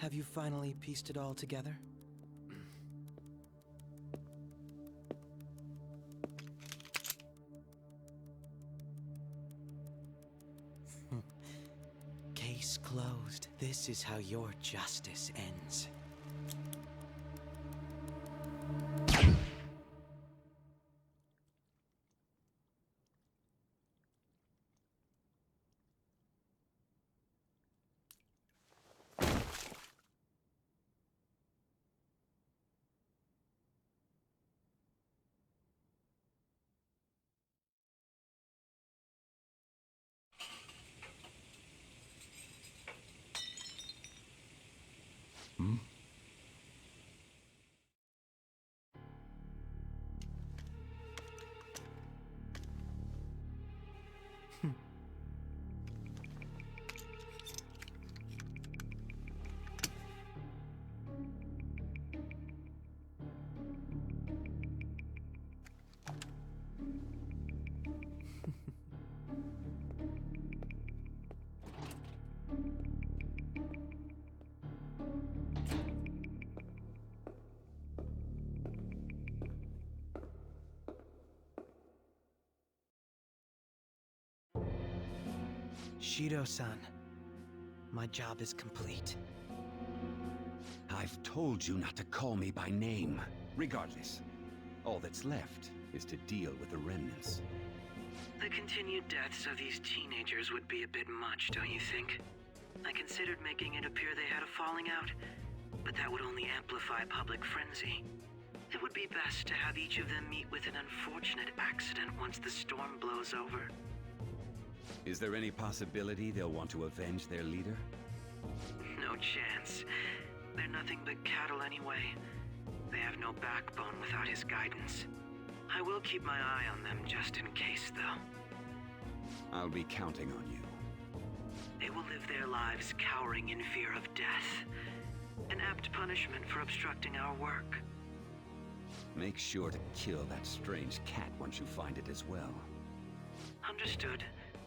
Have you finally pieced it all together? Case closed. This is how your justice ends. Shido-san, my job is complete. I've told you not to call me by name. Regardless, all that's left is to deal with the remnants. The continued deaths of these teenagers would be a bit much, don't you think? I considered making it appear they had a falling out, but that would only amplify public frenzy. It would be best to have each of them meet with an unfortunate accident once the storm blows over. Is there any possibility they'll want to avenge their leader? No chance. They're nothing but cattle anyway. They have no backbone without his guidance. I will keep my eye on them just in case, though. I'll be counting on you. They will live their lives cowering in fear of death. An apt punishment for obstructing our work. Make sure to kill that strange cat once you find it as well. Understood.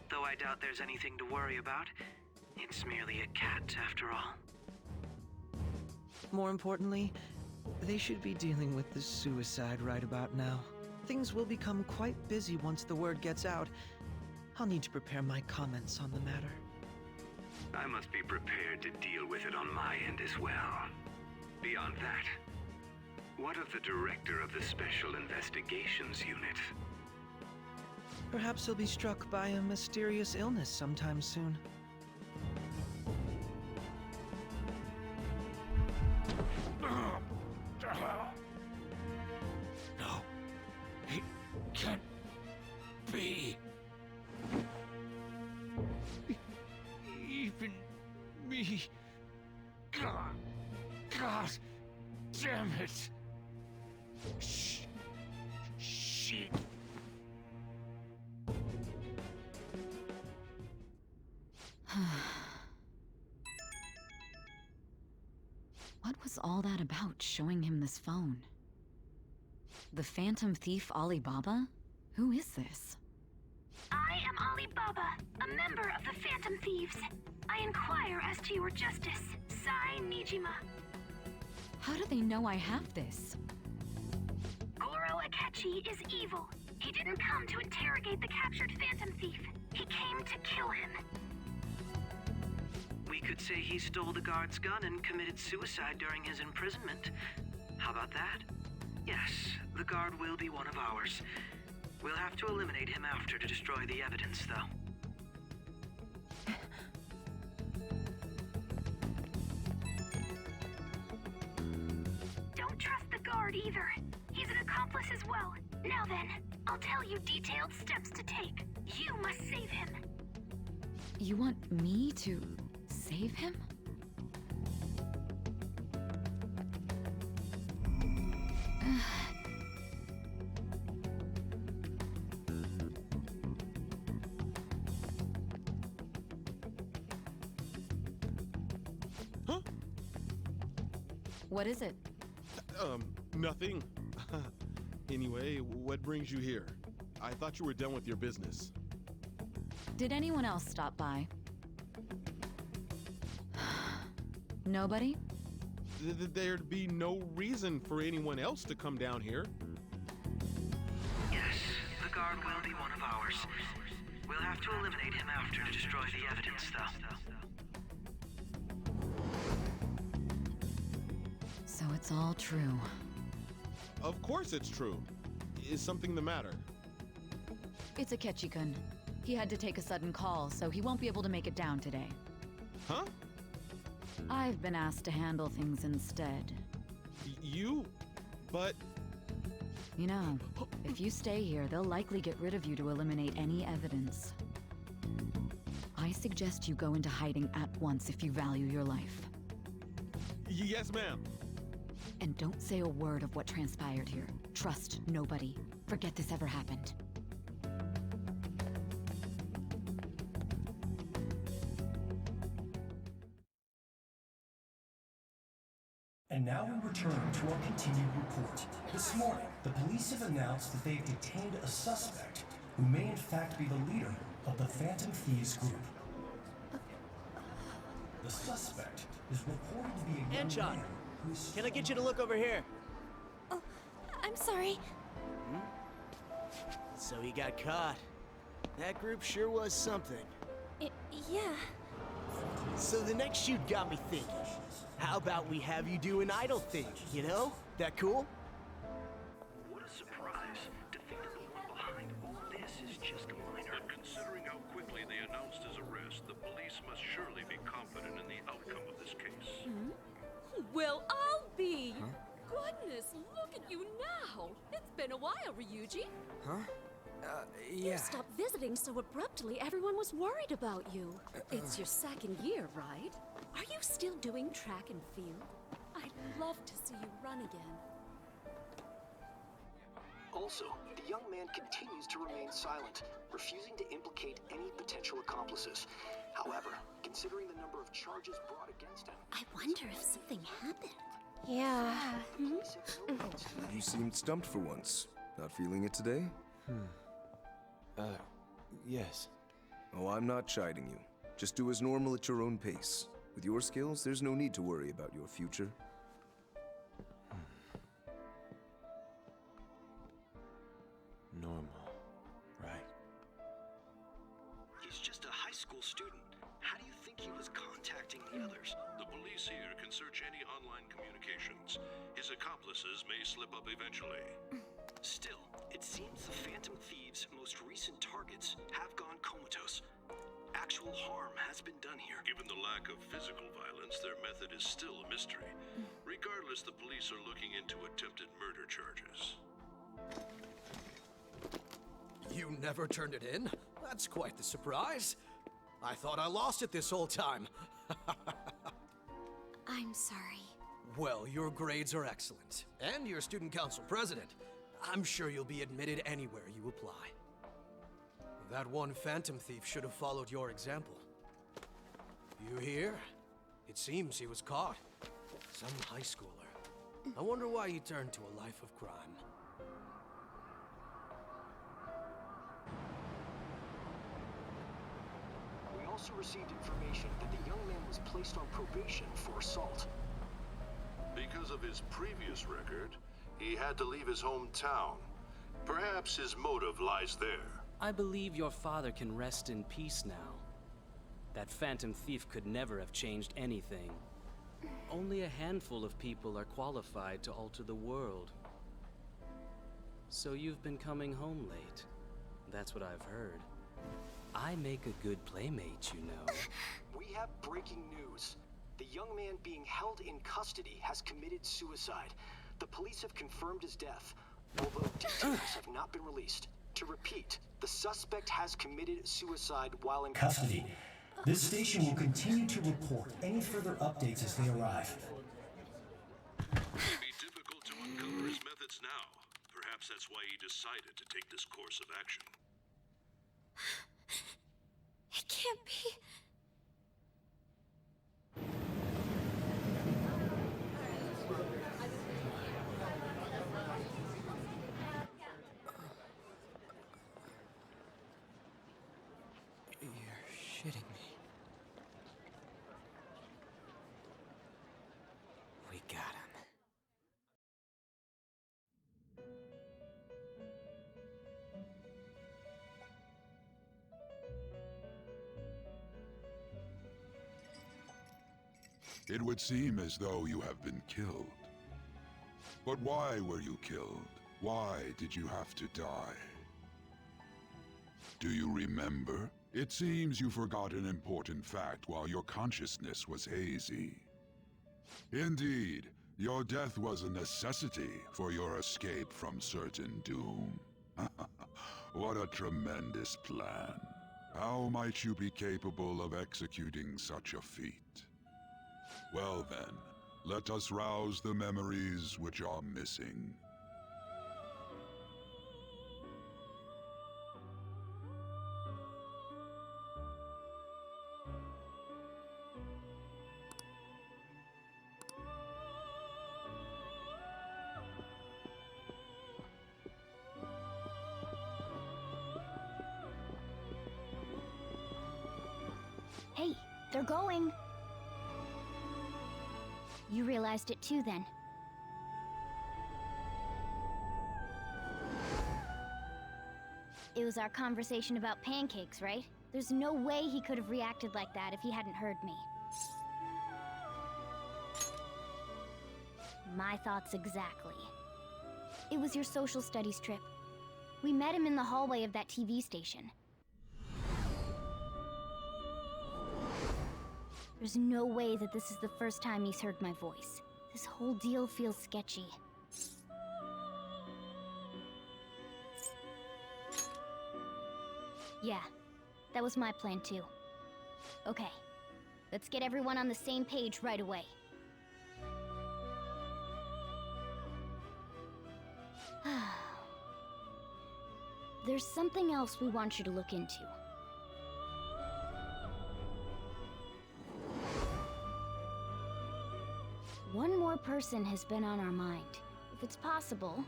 Though I doubt there's anything to worry about. It's merely a cat, after all. More importantly, they should be dealing with the suicide right about now. Things will become quite busy once the word gets out. I'll need to prepare my comments on the matter. I must be prepared to deal with it on my end as well. Beyond that, what of the director of the Special Investigations Unit? Perhaps he'll be struck by a mysterious illness sometime soon. No, it can't be. Even me. God damn it. Shit. What was all that about, showing him this phone? The Phantom Thief Alibaba? Who is this? I am Alibaba, a member of the Phantom Thieves. I inquire as to your justice, Sai Nijima. How do they know I have this? Goro Akechi is evil. He didn't come to interrogate the captured Phantom Thief. He came to kill him. We could say he stole the guard's gun and committed suicide during his imprisonment. How about that? Yes, the guard will be one of ours. We'll have to eliminate him after to destroy the evidence, though. Don't trust the guard either. He's an accomplice as well. Now then, I'll tell you detailed steps to take. You must save him. You want me to save him? Huh? What is it? Nothing. Anyway, what brings you here? I thought you were done with your business. Did anyone else stop by? Nobody? there'd be no reason for anyone else to come down here. Yes, the guard will be one of ours. We'll have to eliminate him after to destroy the evidence, though. So it's all true. Of course it's true. Is something the matter? It's Akechi-kun. He had to take a sudden call, so he won't be able to make it down today. Huh? I've been asked to handle things instead. You? But... You know, if you stay here, they'll likely get rid of you to eliminate any evidence. I suggest you go into hiding at once if you value your life. Yes, ma'am. And don't say a word of what transpired here. Trust nobody. Forget this ever happened. And now we return to our continued report. This morning, the police have announced that they've detained a suspect who may in fact be the leader of the Phantom Thieves group. The suspect is reported to be a young Anshon, man who's... can I get you to look over here? Oh, I'm sorry. So he got caught. That group sure was something. Yeah. So the next shoot got me thinking. How about we have you do an idol thing, you know? That cool? What a surprise. To think that the one behind all this is just a minor. But considering how quickly they announced his arrest, the police must surely be confident in the outcome of this case. Well, I'll be. Goodness, look at you now. It's been a while, Ryuji. Yeah. You stopped visiting so abruptly, everyone was worried about you. It's your second year, right? Are you still doing track and field? I'd love to see you run again. Also, the young man continues to remain silent, refusing to implicate any potential accomplices. However, considering the number of charges brought against him... I wonder if something happened. Yeah. You seemed stumped for once. Not feeling it today? Yes. Oh, I'm not chiding you. Just do as normal at your own pace. With your skills, there's no need to worry about your future. Normal, right? He's just a high school student. How do you think he was contacting the others? The police here can search any online communications. His accomplices may slip up eventually. Still, it seems the Phantom Thieves' most recent targets have gone comatose. Actual harm has been done here. Given the lack of physical violence, their method is still a mystery. Regardless, the police are looking into attempted murder charges. You never turned it in? That's quite the surprise. I thought I lost it this whole time. I'm sorry. Well, your grades are excellent. And you're student council president. I'm sure you'll be admitted anywhere you apply. That one Phantom Thief should have followed your example. You hear? It seems he was caught. Some high schooler. I wonder why he turned to a life of crime. We also received information that the young man was placed on probation for assault. Because of his previous record, he had to leave his hometown. Perhaps his motive lies there. I believe your father can rest in peace now. That Phantom Thief could never have changed anything. Only a handful of people are qualified to alter the world. So you've been coming home late. That's what I've heard. I make a good playmate, you know. We have breaking news. The young man being held in custody has committed suicide. The police have confirmed his death, although details have not been released. To repeat, the suspect has committed suicide while in custody. This station will continue to report any further updates as they arrive. It may be difficult to uncover his methods now. Perhaps that's why he decided to take this course of action. It can't be. You're shitting me. We It would seem as though you have been killed. But why were you killed? Why did you have to die? Do you remember? It seems you forgot an important fact while your consciousness was hazy. Indeed, your death was a necessity for your escape from certain doom. What a tremendous plan. How might you be capable of executing such a feat? Well then, let us rouse the memories which are missing. Hey, they're going. You realized it too, then. It was our conversation about pancakes, right? There's no way he could have reacted like that if he hadn't heard me. My thoughts exactly. It was your social studies trip. We met him in the hallway of that TV station. There's no way that this is the first time he's heard my voice. This whole deal feels sketchy. Yeah, that was my plan too. Okay, let's get everyone on the same page right away. There's something else we want you to look into. One more person has been on our mind. If it's possible,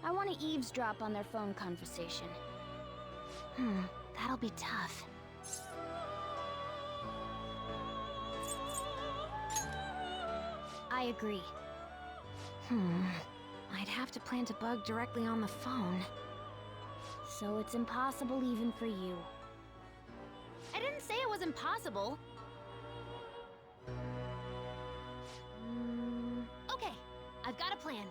I want to eavesdrop on their phone conversation. That'll be tough. I agree. I'd have to plant a bug directly on the phone. So it's impossible even for you. I didn't say it was impossible. Okay, I've got a plan.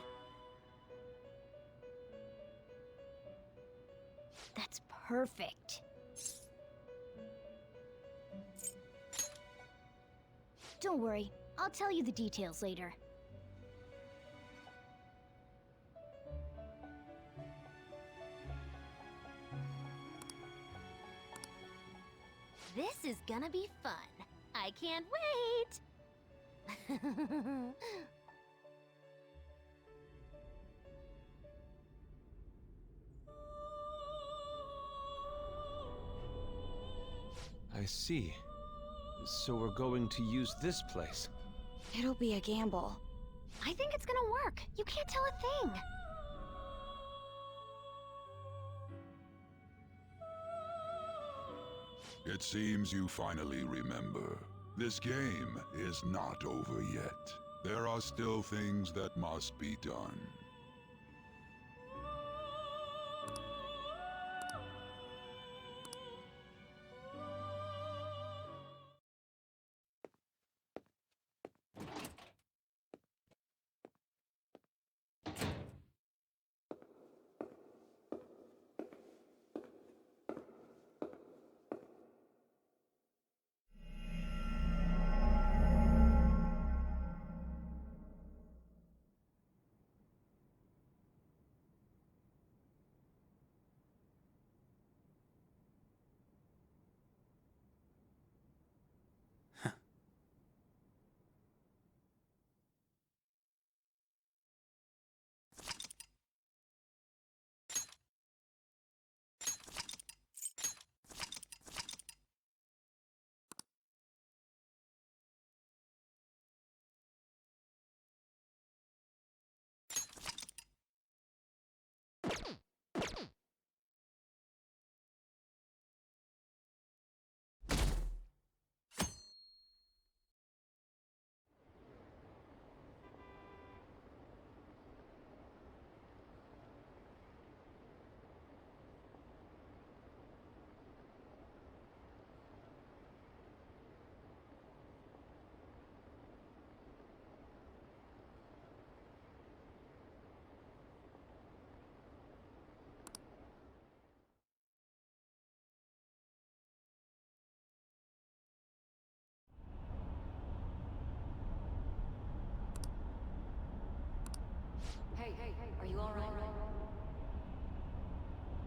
That's perfect. Don't worry, I'll tell you the details later. This is gonna be fun. I can't wait! I see. So we're going to use this place. It'll be a gamble. I think it's gonna work. You can't tell a thing. It seems you finally remember. This game is not over yet. There are still things that must be done.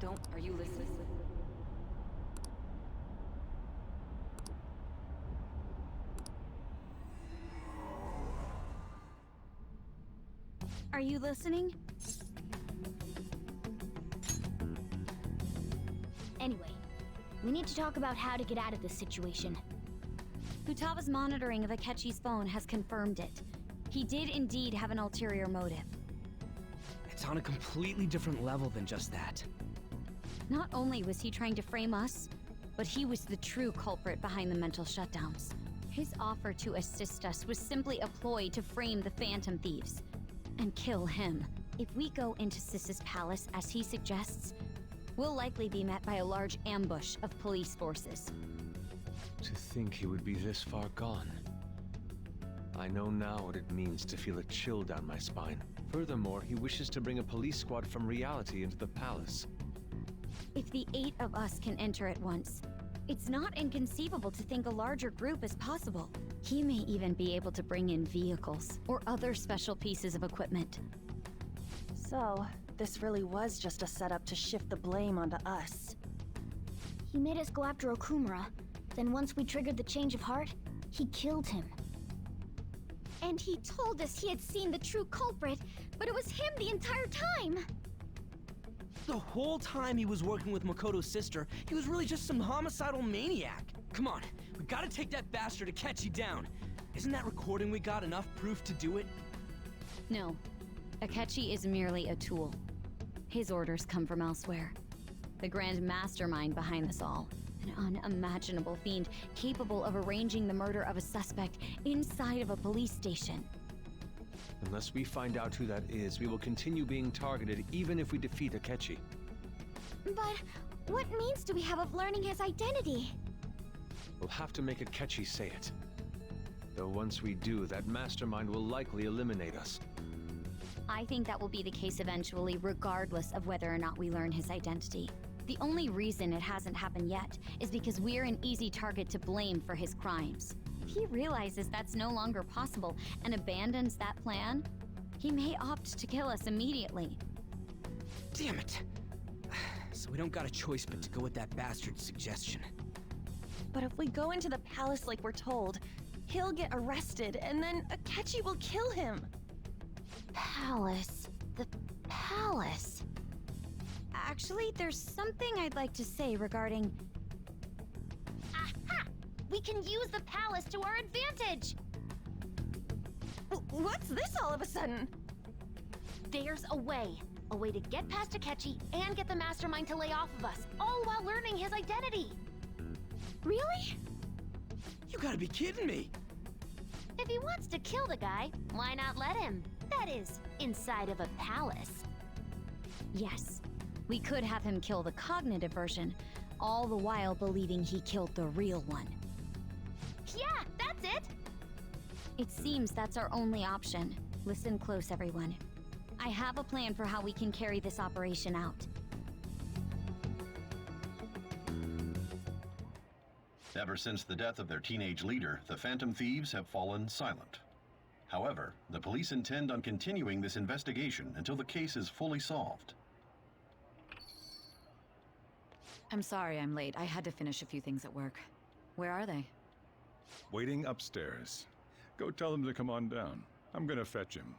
Are you listening? Are you listening? Anyway, we need to talk about how to get out of this situation. Futaba's monitoring of Akechi's phone has confirmed it. He did indeed have an ulterior motive. It's on a completely different level than just that. Not only was he trying to frame us, but he was the true culprit behind the mental shutdowns. His offer to assist us was simply a ploy to frame the Phantom Thieves and kill him. If we go into Sis's palace as he suggests, we'll likely be met by a large ambush of police forces. To think he would be this far gone. I know now what it means to feel a chill down my spine. Furthermore, he wishes to bring a police squad from reality into the palace. If the 8 of us can enter at once, it's not inconceivable to think a larger group is possible. He may even be able to bring in vehicles or other special pieces of equipment. So, this really was just a setup to shift the blame onto us. He made us go after Okumura. Then once we triggered the change of heart, he killed him. And he told us he had seen the true culprit, but it was him the entire time! The whole time he was working with Makoto's sister, he was really just some homicidal maniac. Come on, we gotta take that bastard Akechi down. Isn't that recording we got enough proof to do it? No. Akechi is merely a tool. His orders come from elsewhere. The grand mastermind behind this all. An unimaginable fiend capable of arranging the murder of a suspect inside of a police station. Unless we find out who that is, we will continue being targeted even if we defeat Akechi. But what means do we have of learning his identity? We'll have to make Akechi say it. Though once we do, that mastermind will likely eliminate us. I think that will be the case eventually, regardless of whether or not we learn his identity. The only reason it hasn't happened yet is because we're an easy target to blame for his crimes. If he realizes that's no longer possible and abandons that plan, he may opt to kill us immediately. Damn it! So we don't got a choice but to go with that bastard's suggestion. But if we go into the palace like we're told, he'll get arrested and then Akechi will kill him. Palace. The palace. Actually, there's something I'd like to say regarding... Aha! We can use the palace to our advantage! What's this all of a sudden? There's a way. A way to get past Akechi and get the mastermind to lay off of us, all while learning his identity. Really? You gotta be kidding me! If he wants to kill the guy, why not let him? That is, inside of a palace. Yes. We could have him kill the cognitive version, all the while believing he killed the real one. Yeah, that's it! It seems that's our only option. Listen close, everyone. I have a plan for how we can carry this operation out. Ever since the death of their teenage leader, the Phantom Thieves have fallen silent. However, the police intend on continuing this investigation until the case is fully solved. I'm sorry I'm late. I had to finish a few things at work. Where are they? Waiting upstairs. Go tell them to come on down. I'm gonna fetch him.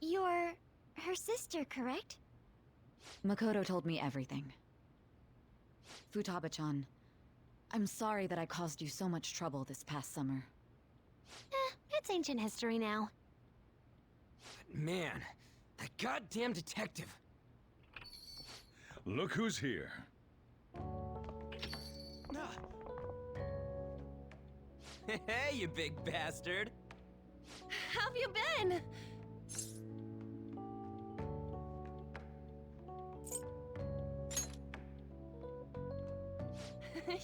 You're her sister, correct? Makoto told me everything. Futaba-chan, I'm sorry that I caused you so much trouble this past summer. It's ancient history now. Man, that goddamn detective. Look who's here. Hey, you big bastard. How have you been?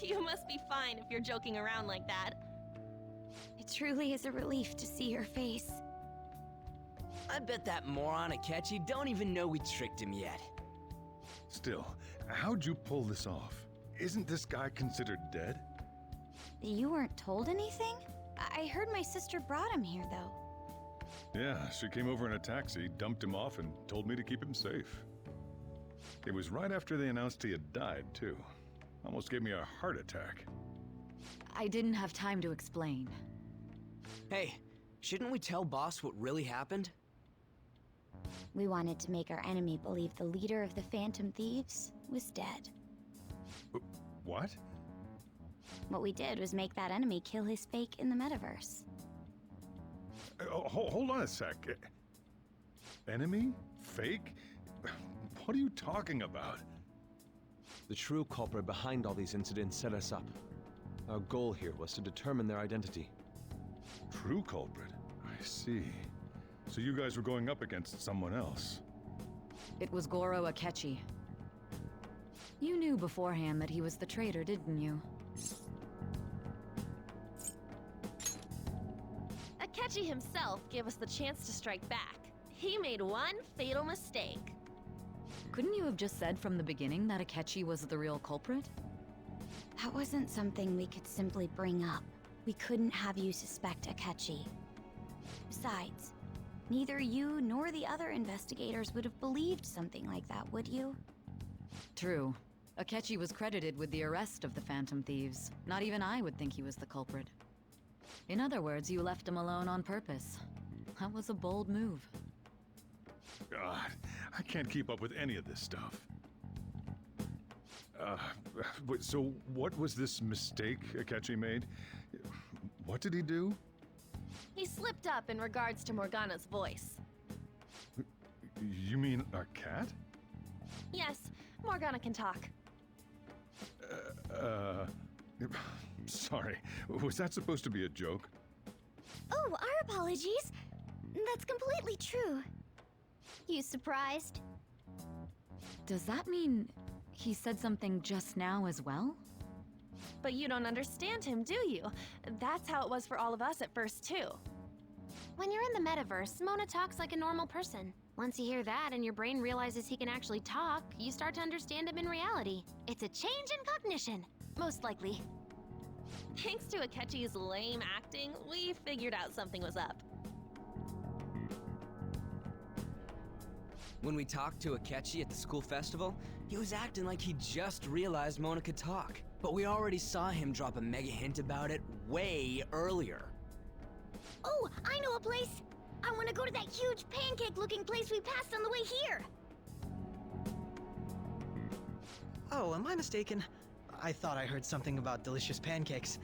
You must be fine if you're joking around like that. It truly is a relief to see your face. I bet that moron Akechi don't even know we tricked him yet. Still, how'd you pull this off? Isn't this guy considered dead? You weren't told anything? I heard my sister brought him here, though. Yeah, she came over in a taxi, dumped him off, and told me to keep him safe. It was right after they announced he had died, too. Almost gave me a heart attack. I didn't have time to explain. Hey, shouldn't we tell Boss what really happened? We wanted to make our enemy believe the leader of the Phantom Thieves was dead. What? What we did was make that enemy kill his fake in the metaverse. Hold on a sec. Enemy? Fake? What are you talking about? The true culprit behind all these incidents set us up. Our goal here was to determine their identity. True culprit? I see. So you guys were going up against someone else. It was Goro Akechi. You knew beforehand that he was the traitor, didn't you? Akechi himself gave us the chance to strike back. He made one fatal mistake. Couldn't you have just said from the beginning that Akechi was the real culprit? That wasn't something we could simply bring up. We couldn't have you suspect Akechi. Besides, neither you nor the other investigators would have believed something like that, would you? True. Akechi was credited with the arrest of the Phantom Thieves. Not even I would think he was the culprit. In other words, you left him alone on purpose. That was a bold move. God, I can't keep up with any of this stuff. So what was this mistake Akechi made? What did he do? He slipped up in regards to Morgana's voice. You mean a cat? Yes, Morgana can talk. Sorry. Was that supposed to be a joke? Oh, our apologies. That's completely true. You surprised? Does that mean he said something just now as well? But you don't understand him, do you? That's how it was for all of us at first, too. When you're in the metaverse, Mona talks like a normal person. Once you hear that and your brain realizes he can actually talk, you start to understand him in reality. It's a change in cognition, most likely. Thanks to Akechi's lame acting, we figured out something was up. When we talked to Akechi at the school festival, he was acting like he just realized Mona could talk. But we already saw him drop a mega hint about it way earlier. Oh, I know a place! I want to go to that huge pancake-looking place we passed on the way here! Oh, am I mistaken? I thought I heard something about delicious pancakes.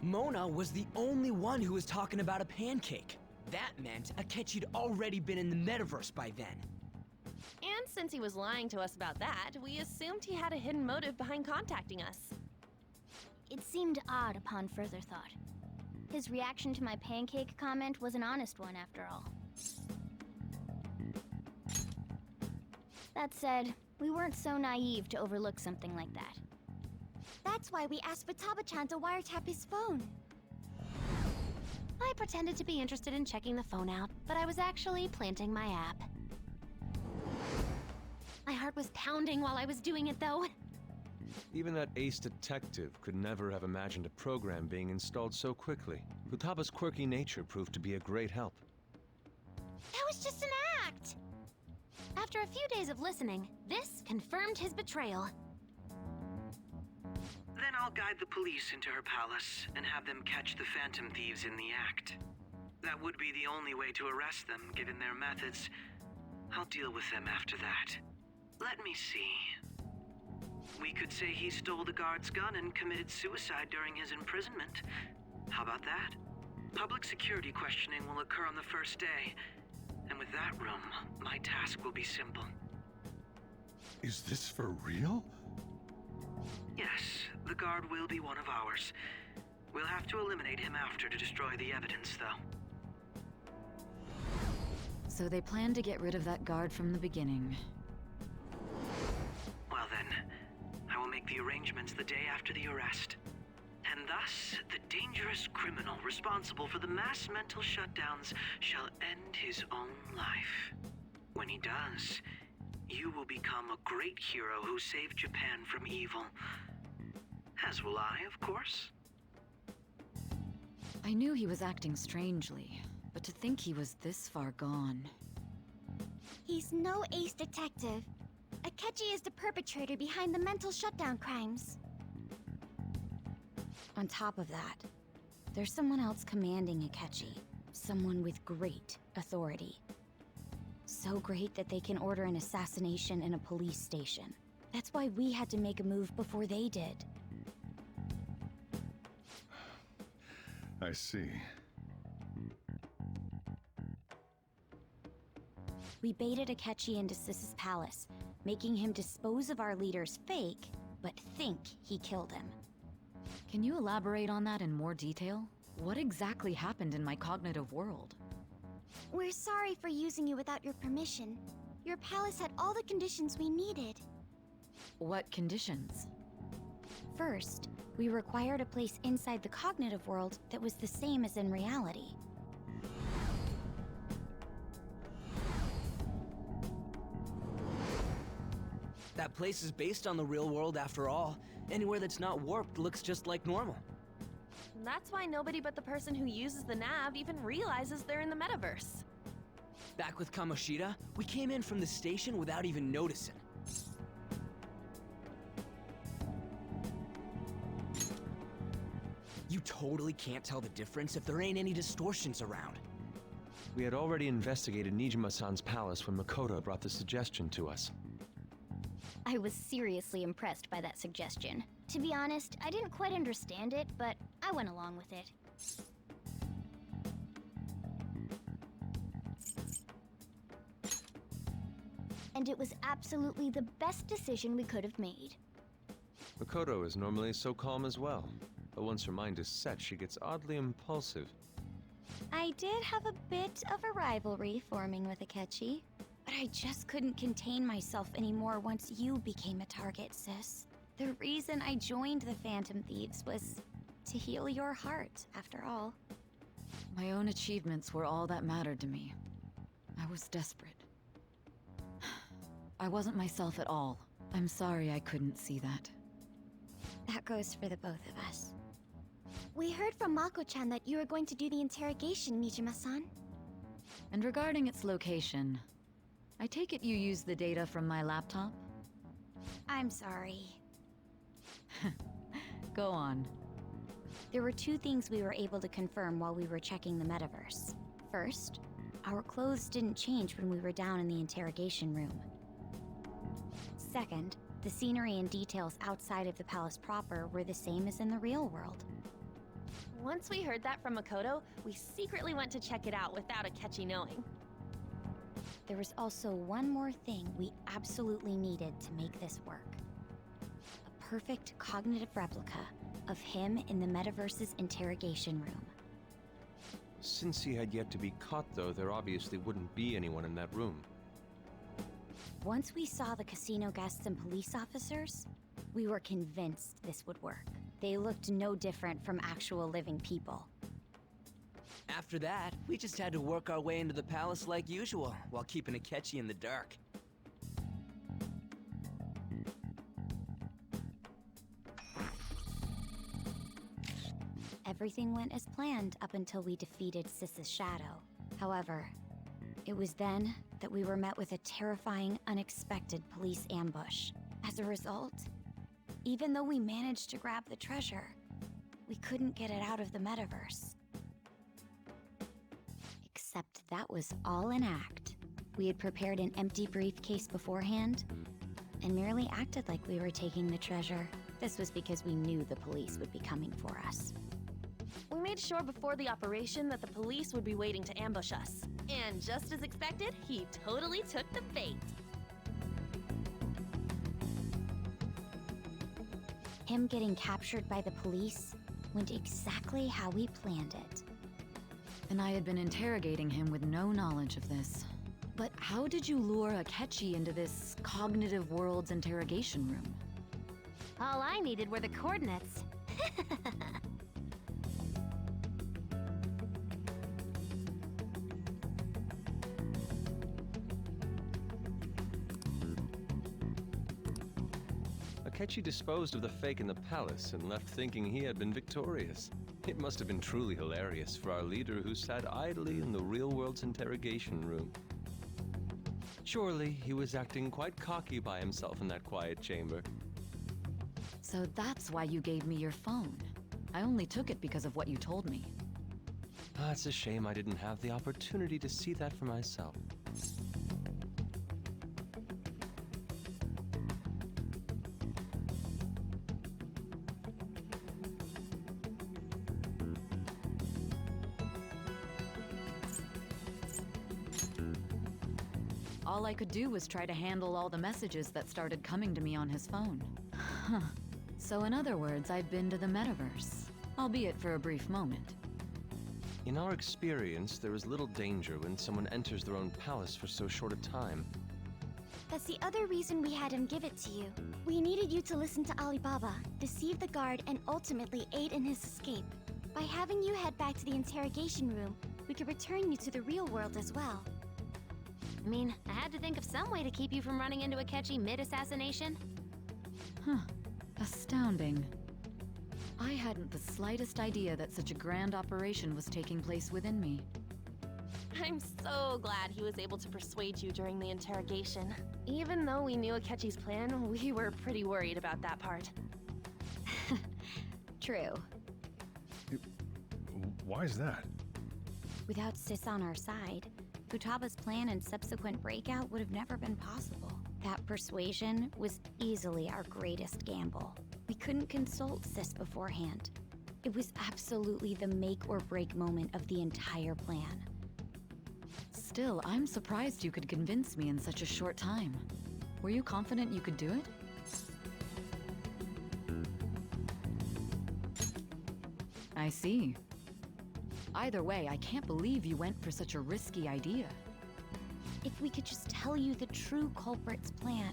Mona was the only one who was talking about a pancake. That meant Akechi'd already been in the metaverse by then. And since he was lying to us about that, we assumed he had a hidden motive behind contacting us. It seemed odd upon further thought. His reaction to my pancake comment was an honest one, after all. That said, we weren't so naive to overlook something like that. That's why we asked Futaba-chan to wiretap his phone. I pretended to be interested in checking the phone out, but I was actually planting my app. My heart was pounding while I was doing it, though. Even that ace detective could never have imagined a program being installed so quickly. Futaba's quirky nature proved to be a great help. That was just an act! After a few days of listening, this confirmed his betrayal. Then I'll guide the police into her palace and have them catch the Phantom Thieves in the act. That would be the only way to arrest them, given their methods. I'll deal with them after that. Let me see. We could say he stole the guard's gun and committed suicide during his imprisonment. How about that? Public security questioning will occur on the first day. And with that room, my task will be simple. Is this for real? Yes, the guard will be one of ours. We'll have to eliminate him after to destroy the evidence, though. So they planned to get rid of that guard from the beginning. Well then, I will make the arrangements the day after the arrest. And thus, the dangerous criminal responsible for the mass mental shutdowns shall end his own life. When he does, you will become a great hero who saved Japan from evil. As will I, of course. I knew he was acting strangely, but to think he was this far gone. He's no ace detective. Akechi is the perpetrator behind the mental shutdown crimes. On top of that, there's someone else commanding Akechi. Someone with great authority. So great that they can order an assassination in a police station. That's why we had to make a move before they did. I see. We baited Akechi into Sis's palace, making him dispose of our leader's fake, but think he killed him. Can you elaborate on that in more detail? What exactly happened in my cognitive world? We're sorry for using you without your permission. Your palace had all the conditions we needed. What conditions? First, we required a place inside the cognitive world that was the same as in reality. That place is based on the real world after all. Anywhere that's not warped looks just like normal. That's why nobody but the person who uses the nav even realizes they're in the metaverse. Back with Kamoshida, we came in from the station without even noticing. You totally can't tell the difference if there ain't any distortions around. We had already investigated Nijima-san's palace when Makoto brought the suggestion to us. I was seriously impressed by that suggestion. To be honest, I didn't quite understand it, but I went along with it. And it was absolutely the best decision we could have made. Makoto is normally so calm as well, but once her mind is set, she gets oddly impulsive. I did have a bit of a rivalry forming with Akechi, but I just couldn't contain myself anymore once you became a target, sis. The reason I joined the Phantom Thieves was to heal your heart, after all. My own achievements were all that mattered to me. I was desperate. I wasn't myself at all. I'm sorry I couldn't see that. That goes for the both of us. We heard from Mako-chan that you were going to do the interrogation, Nijima-san. And regarding its location, I take it you used the data from my laptop? I'm sorry. Go on. There were two things we were able to confirm while we were checking the metaverse. First, our clothes didn't change when we were down in the interrogation room. Second, the scenery and details outside of the palace proper were the same as in the real world. Once we heard that from Makoto, we secretly went to check it out without Akechi knowing. There was also one more thing we absolutely needed to make this work. A perfect cognitive replica of him in the metaverse's interrogation room. Since he had yet to be caught, though, there obviously wouldn't be anyone in that room. Once we saw the casino guests and police officers, we were convinced this would work. They looked no different from actual living people. After that, we just had to work our way into the palace like usual, while keeping Akechi in the dark. Everything went as planned up until we defeated Sis's shadow. However, it was then that we were met with a terrifying, unexpected police ambush. As a result, even though we managed to grab the treasure, we couldn't get it out of the metaverse. Except that was all an act. We had prepared an empty briefcase beforehand and merely acted like we were taking the treasure. This was because we knew the police would be coming for us. We made sure before the operation that the police would be waiting to ambush us. And just as expected, he totally took the bait. Him getting captured by the police went exactly how we planned it. And I had been interrogating him with no knowledge of this. But how did you lure Akechi into this cognitive world's interrogation room? All I needed were the coordinates. Akechi disposed of the fake in the palace and left thinking he had been victorious. It must have been truly hilarious for our leader who sat idly in the real world's interrogation room. Surely he was acting quite cocky by himself in that quiet chamber. So that's why you gave me your phone. I only took it because of what you told me. It's a shame I didn't have the opportunity to see that for myself. All I could do was try to handle all the messages that started coming to me on his phone. Huh. So in other words, I'd been to the metaverse, albeit for a brief moment. In our experience, there is little danger when someone enters their own palace for so short a time. That's the other reason we had him give it to you. We needed you to listen to Alibaba, deceive the guard, and ultimately aid in his escape. By having you head back to the interrogation room, we could return you to the real world as well. I mean, I had to think of some way to keep you from running into Akechi mid-assassination. Huh. Astounding. I hadn't the slightest idea that such a grand operation was taking place within me. I'm so glad he was able to persuade you during the interrogation. Even though we knew Akechi's plan, we were pretty worried about that part. True. Why is that? Without Sis on our side, Futaba's plan and subsequent breakout would have never been possible. That persuasion was easily our greatest gamble. We couldn't consult Sis beforehand. It was absolutely the make or break moment of the entire plan. Still, I'm surprised you could convince me in such a short time. Were you confident you could do it? I see. Either way, I can't believe you went for such a risky idea. If we could just tell you the true culprit's plan,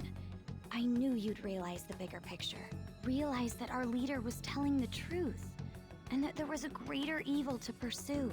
I knew you'd realize the bigger picture. Realize that our leader was telling the truth, and that there was a greater evil to pursue.